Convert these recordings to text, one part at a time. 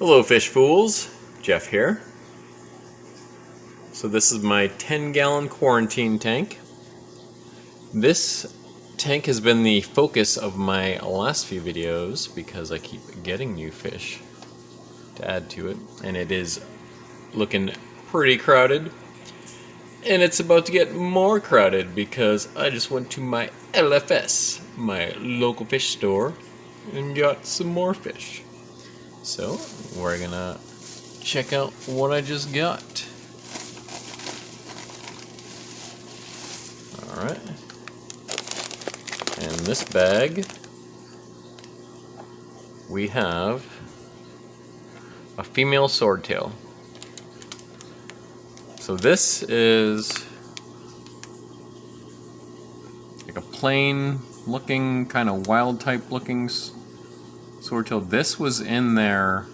Hello fish fools, Jeff here. So this is my 10-gallon quarantine tank. This tank has been the focus of my last few videos because I keep getting new fish to add to it, and it is looking pretty crowded. And it's about to get more crowded because I just went to my LFS, my local fish store, and got some more fish. So we're gonna check out what I just got. Alright. In this bag we have a female swordtail. So this is like a plain looking, kind of wild type looking swordtail. This was in there.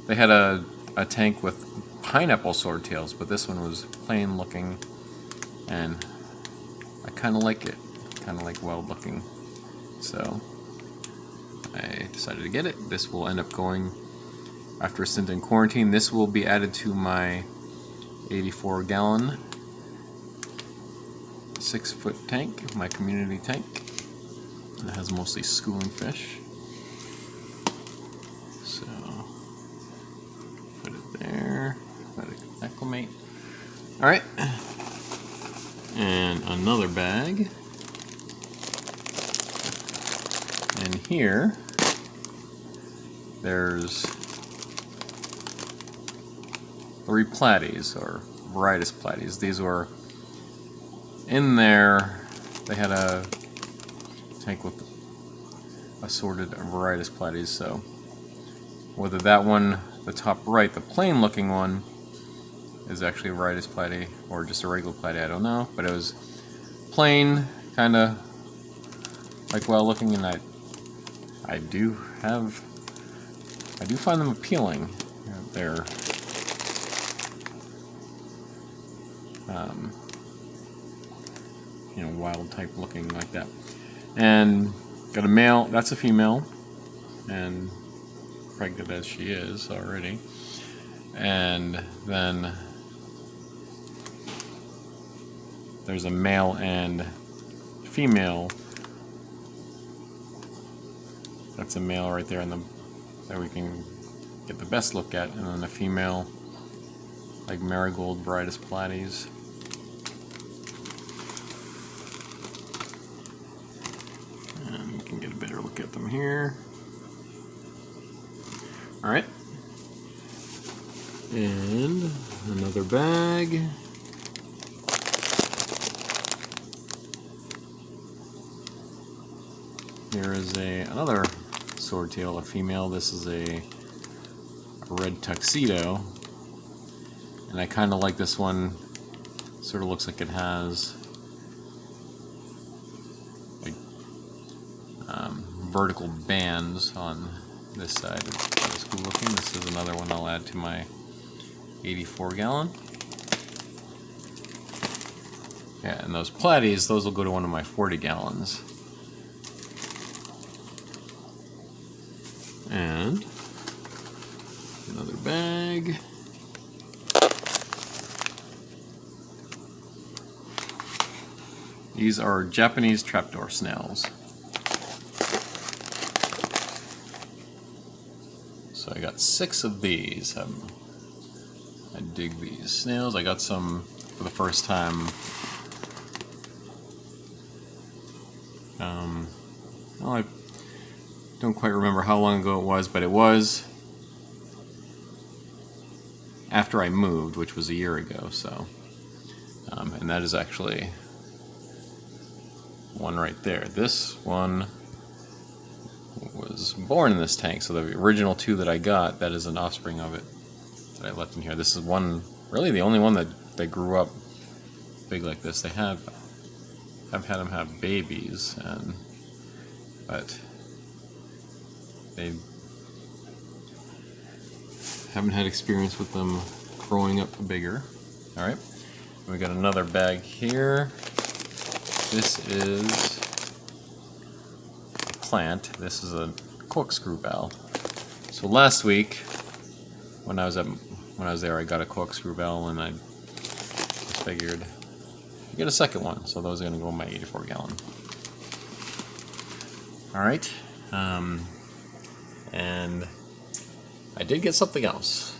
They had a tank with pineapple swordtails, but this one was plain looking, and I kind of like it. Kind of like wild looking. So I decided to get it. This will end up going after a stint in quarantine. This will be added to my 84-gallon 6-foot tank, my community tank. It has mostly schooling fish. So put it there, let it acclimate. Alright, and another bag. And here there's 3 platies, or varieties platies. These were in there. They had a tank with assorted varieties platies, so whether that one, the top right, the plain looking one, is actually a varieties platy or just a regular platy, I don't know, but it was plain, kind of like well looking, and I do find them appealing. They're you know, wild type looking like that. And got a male, that's a female, and pregnant as she is already. And then there's a male and female. That's a male right there, that we can get the best look at, and then a female, like marigold varieties platies. And we can get a better look at them here. Alright. And another bag. Here is another swordtail, a female. This is a red tuxedo, and I kind of like this one. Sort of looks like it has like vertical bands on this side. It's cool looking. This is another one I'll add to my 84-gallon. Yeah, and those platies, those will go to one of my 40 gallons. And another bag. These are Japanese trapdoor snails. So I got 6 of these. I dig these snails. I got some for the first time. Well, I don't quite remember how long ago it was, but it was after I moved, which was a year ago. So, and that is actually one right there. This one was born in this tank, so the original 2 that I got, that is an offspring of it that I left in here. This is one, really the only one that grew up big like this. They I've had them have babies, but they haven't had experience with them growing up bigger. Alright, we got another bag here. This is a plant. This is a corkscrew valve. So last week, when I was there, I got a corkscrew bell, and I just figured I'd get a second one. So those are going to go in my 84 gallon. All right, and I did get something else.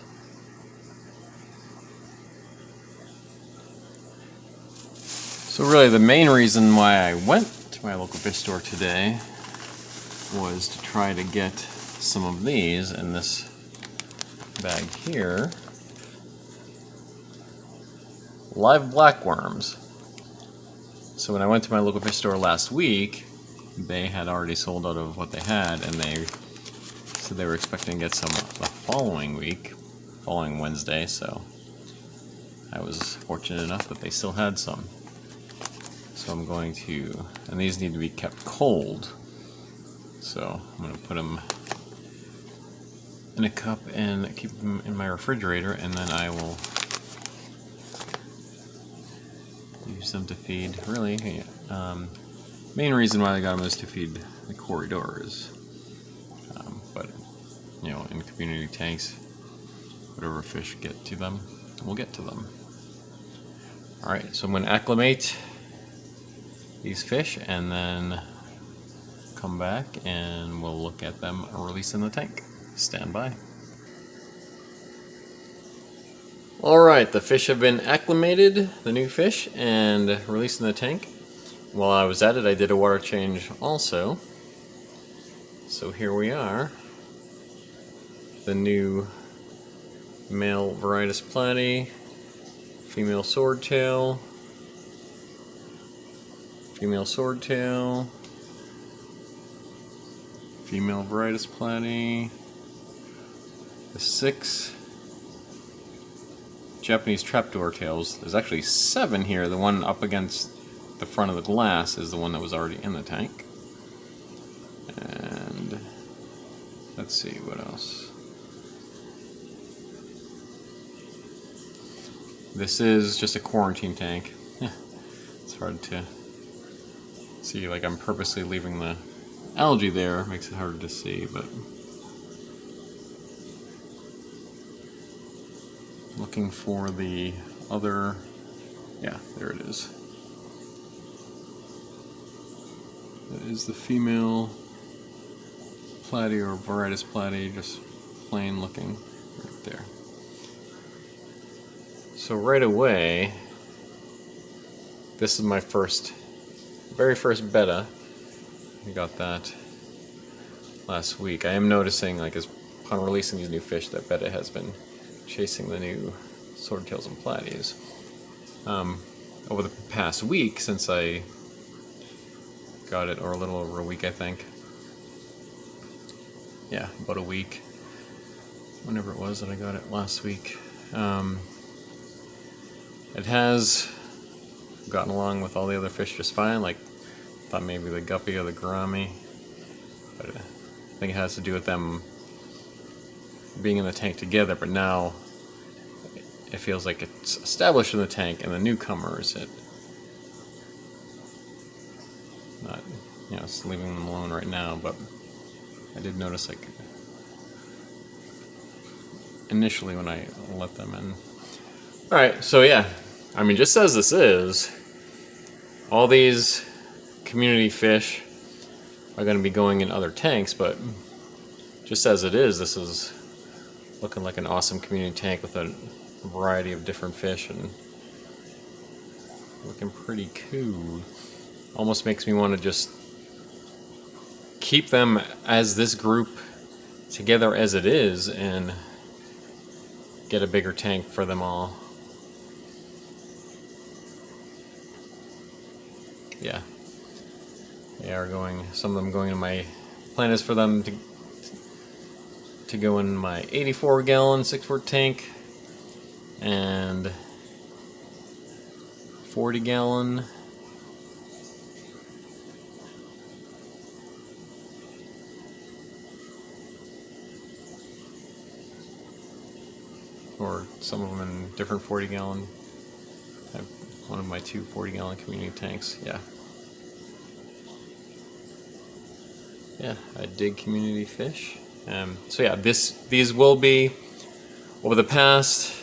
So really, the main reason why I went to my local fish store today was to try to get some of these in this bag here. Live blackworms. So when I went to my local fish store last week, they had already sold out of what they had, and they said they were expecting to get some the following Wednesday, so I was fortunate enough that they still had some. So I'm going to, and these need to be kept cold, so I'm going to put them in a cup and keep them in my refrigerator, and then I will use them to feed. Really, main reason why I got them is to feed the corridors, but you know, in community tanks, whatever fish get to them, we'll get to them. All right, so I'm going to acclimate these fish and then come back and we'll look at them released in the tank. Stand by. Alright, the fish have been acclimated, the new fish, and released in the tank. While I was at it, I did a water change also. So here we are. The new male Varietis platy, female swordtail, female swordtail, female Varietis platy, the 6 Japanese trapdoor tails. There's actually 7 here. The one up against the front of the glass is the one that was already in the tank. And let's see what else. This is just a quarantine tank. It's hard to see, like I'm purposely leaving the algae there, makes it harder to see, but looking for the other, yeah, there it is. That is the female platy or Varietis platy, just plain looking right there. So right away, this is my very first betta. I got that last week. I am noticing, like, upon releasing these new fish, that betta has been chasing the new swordtails and platies. Over the past week, since I got it, or a little over a week, I think. Yeah, about a week. Whenever it was that I got it last week. It has gotten along with all the other fish just fine. Like, thought maybe the guppy or the gourami, but I think it has to do with them being in the tank together. But now it feels like it's established in the tank, and the newcomers, not, you know, it's leaving them alone right now. But I did notice, like, initially when I let them in. All right, so yeah, I mean, just as this is, all these community fish are going to be going in other tanks, but just as it is, this is looking like an awesome community tank with a variety of different fish and looking pretty cool. Almost makes me want to just keep them as this group together as it is and get a bigger tank for them all. Yeah, they are going, some of them going in my, plan is for them to go in my 84 gallon 6-quart tank and 40 gallon or some of them in different 40 gallon. I have one of my 2 40-gallon community tanks. Yeah, I dig community fish. So yeah, these will be over the past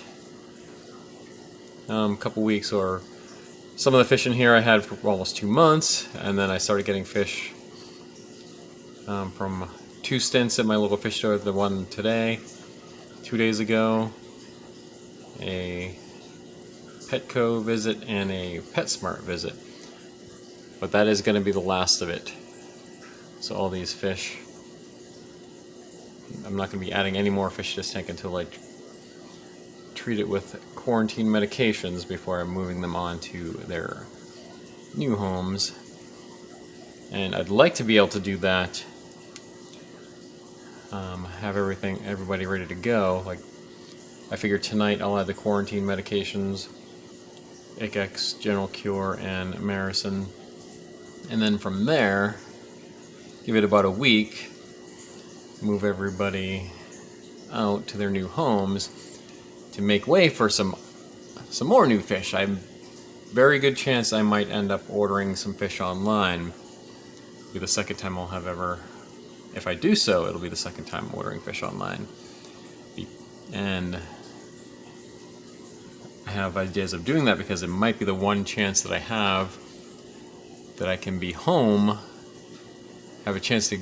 couple weeks, or some of the fish in here I had for almost 2 months, and then I started getting fish from 2 stints at my local fish store. The one today, 2 days ago, a Petco visit, and a PetSmart visit. But that is going to be the last of it. So all these fish, I'm not going to be adding any more fish to this tank until I treat it with quarantine medications before I'm moving them on to their new homes. And I'd like to be able to do that, have everybody ready to go. Like, I figure tonight I'll add the quarantine medications, ICX, General Cure, and Maricin, and then from there, give it about a week, move everybody out to their new homes to make way for some more new fish. I'm very good chance I might end up ordering some fish online. It'll be the second time I'll have ever, if I do so, it'll be the second time ordering fish online. And I have ideas of doing that because it might be the one chance that I have that I can be home, have a chance to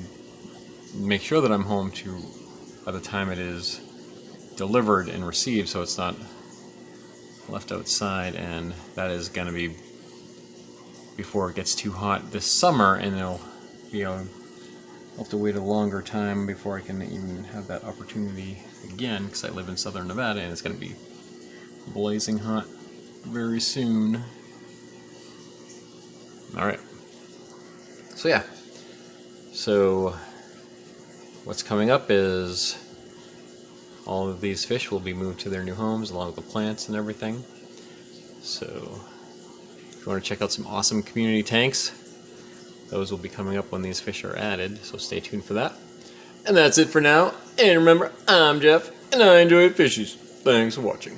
make sure that I'm home by the time it is delivered and received, so it's not left outside. And that is going to be before it gets too hot this summer, and I'll have to wait a longer time before I can even have that opportunity again, because I live in southern Nevada and it's going to be blazing hot very soon. Alright, so yeah, so what's coming up is all of these fish will be moved to their new homes along with the plants and everything. So if you want to check out some awesome community tanks, those will be coming up when these fish are added, so stay tuned for that. And that's it for now, and remember, I'm Jeff, and I enjoy fishies. Thanks for watching.